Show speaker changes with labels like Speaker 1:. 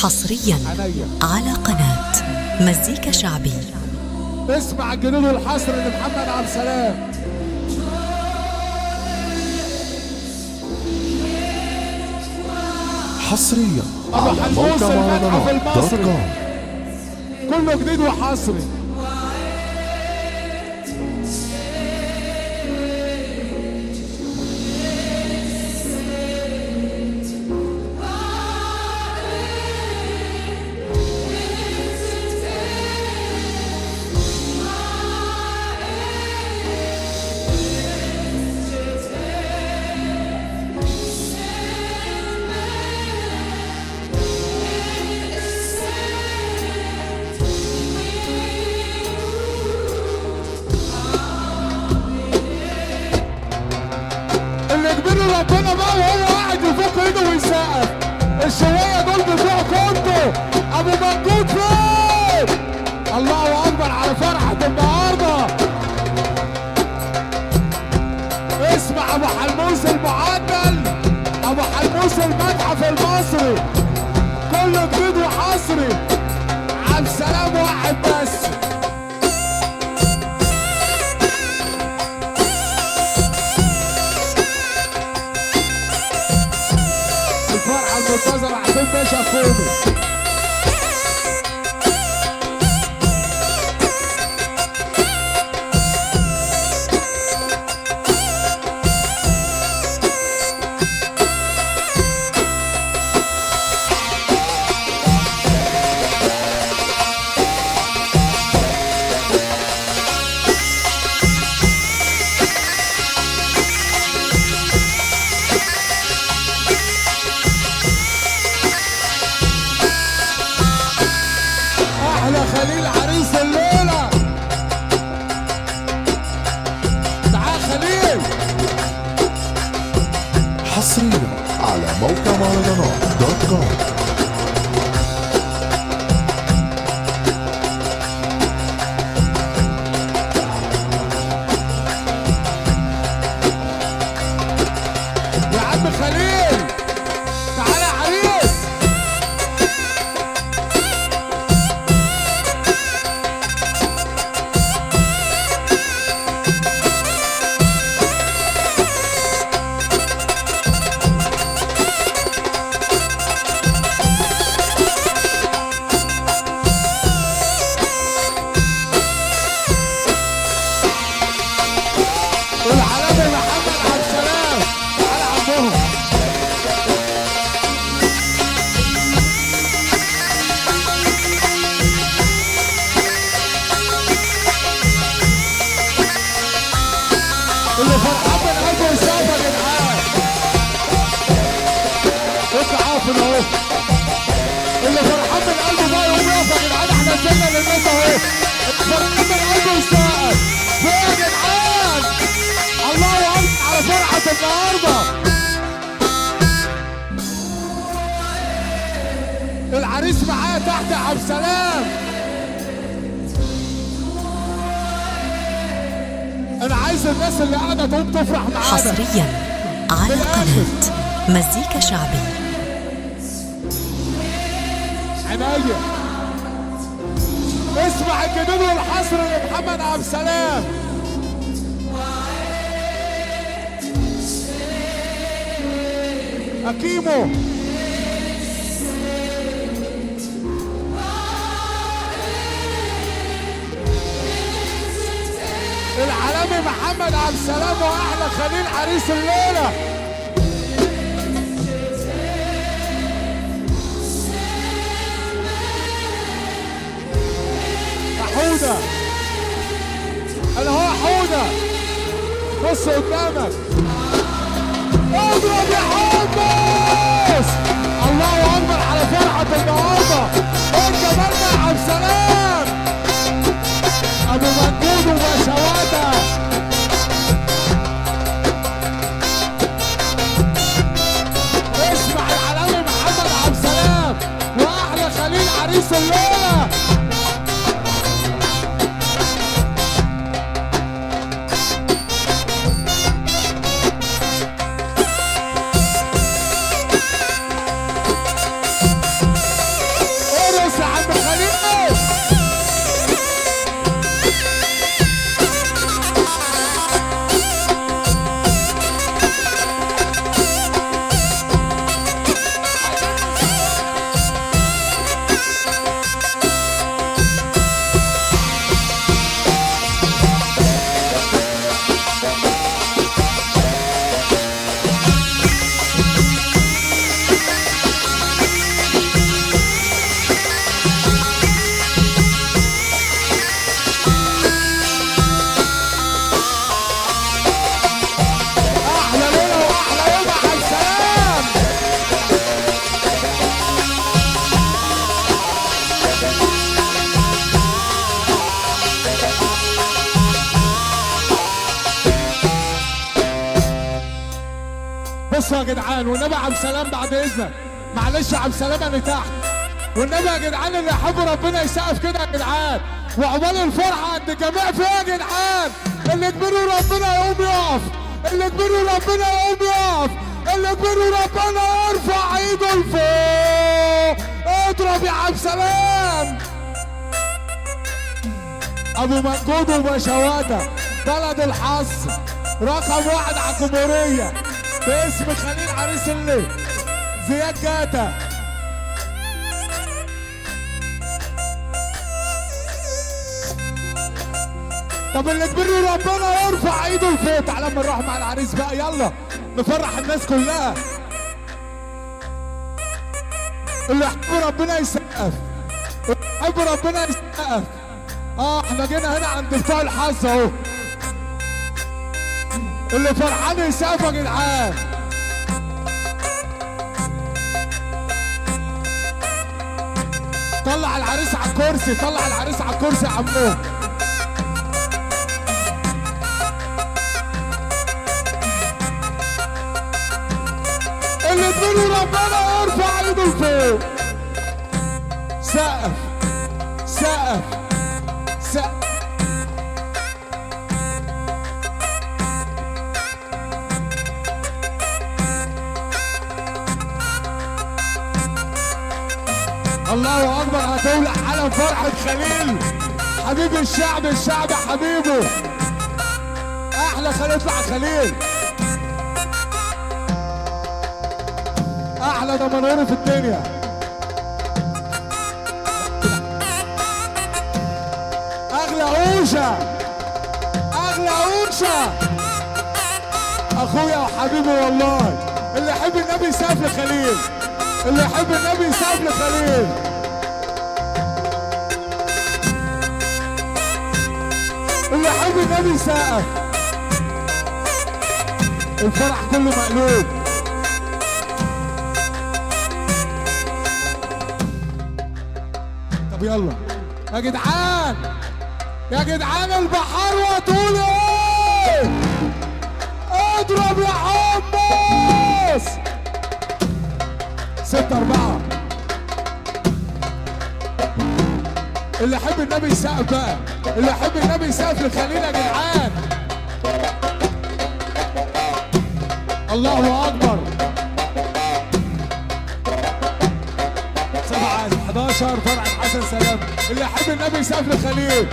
Speaker 1: حصريا على قناة مزيكا شعبي.
Speaker 2: اسمع الجنون الحصر لمحمد عبد السلام.
Speaker 3: حصريا
Speaker 2: ابو
Speaker 3: على
Speaker 2: حلموس
Speaker 3: موقع
Speaker 2: المتحف المصري،
Speaker 3: مهرجانات.com.
Speaker 2: كله جديد وحصري. اللي كبير ربنا بقى وهو قاعد يفك ايده ويسقف. الشوية دول بتوع كنتوا ابو مجود فين؟ الله اكبر على فرحة النهارده. اسمع ابو حلموس المعدل، ابو حلموس المتحف المصري، كله جديد وحصري. عبد السلام واحد بس. الفرحة المنتظرة حسين باشا فومي. احلى خليل عريس الليله. تعال خليل.
Speaker 3: حصريا على موقع مهرجانات.com.
Speaker 2: يا عم خليل تعال يا عريس. والعلامة محمد عبد السلام تعال عندهم. اللي فرحان من قلبه يسقف يا جدعان. انت عارف اهو. اللي فرحان من قلبه بقى يقوم يقف يا جدعان. احنا نزلنا للناس اهو. فرحان من قلبه يسقف. فين يا جدعان؟ الله اكبر على فرحة النهارده. العريس معايا تحت يا عبد السلام. انا عايز الناس اللي قاعده تقوم تفرح معانا.
Speaker 1: حصريا على قناة مزيكا شعبي.
Speaker 2: عناية. اسمع الجنون والحصر لمحمد عبد السلام. أكيمو. العالمي محمد عبد السلام واحلى خليل عريس الليله. حودة انا هو حودة. بص قدامك. اضرب يا حمص. الله اكبر على فرحة النهارده. ايه الجمال ده يا عبد السلام. ابو مجود وبشواته. اسمع العلامي محمد عبد السلام واحلى خليل عريس الليله. بصوا يا جدعان والنبي عبد السلام بعد اذنك، معلش يا عبد السلام انا تحت، والنبي يا جدعان اللي يحب ربنا يسقف كده يا جدعان، وعقبال الفرحه عند الجميع فيها يا جدعان. اللي كبروا ربنا يقوم يقف، اللي كبروا ربنا يقوم يقف، اللي كبروا ربنا يرفع ايده لفوق. اضرب يا عبد السلام. ابو منجود وبشواده بلد الحظ رقم 1 على الجمهوريه باسم خليل عريس الليل زياد جاتا. طب اللي كبر ربنا يرفع ايده لفوق. تعالى اما نروح مع العريس بقى، يلا نفرح الناس كلها. اللي يحب ربنا يسقف، اللي يحب ربنا يسقف. احنا جينا هنا عند بتوع الحظ اهو، اللي فرحان يسقف يا جدعان. طلع العريس على الكرسي، طلع العريس على الكرسي يا عمو. اللي تقولوا ربنا يرفع ايده لفوق. سقف سقف سقف. الله اكبر. هتولع علم فرحة خليل حبيب الشعب، الشعب حبيبه. احلى خليل يطلع خليل، احلى دمنهوري في الدنيا. اغلى اوشا، اغلى اوشا اخويا وحبيبي والله. اللي يحب النبي يسقف لخليل، اللي يحب النبي يسقف لخليل. اللي يحب النبي يسقف. الفرح كله مقلوب. طب يلا يا جدعان، يا جدعان البحار وتقول ايه؟ اضرب يا حمص. 6-4. اللي يحب النبي يسقف بقى، اللي يحب النبي يسقف لخليل يا جدعان. الله اكبر. 7-11 فرحة حسن سلام. اللي يحب النبي يسقف لخليل.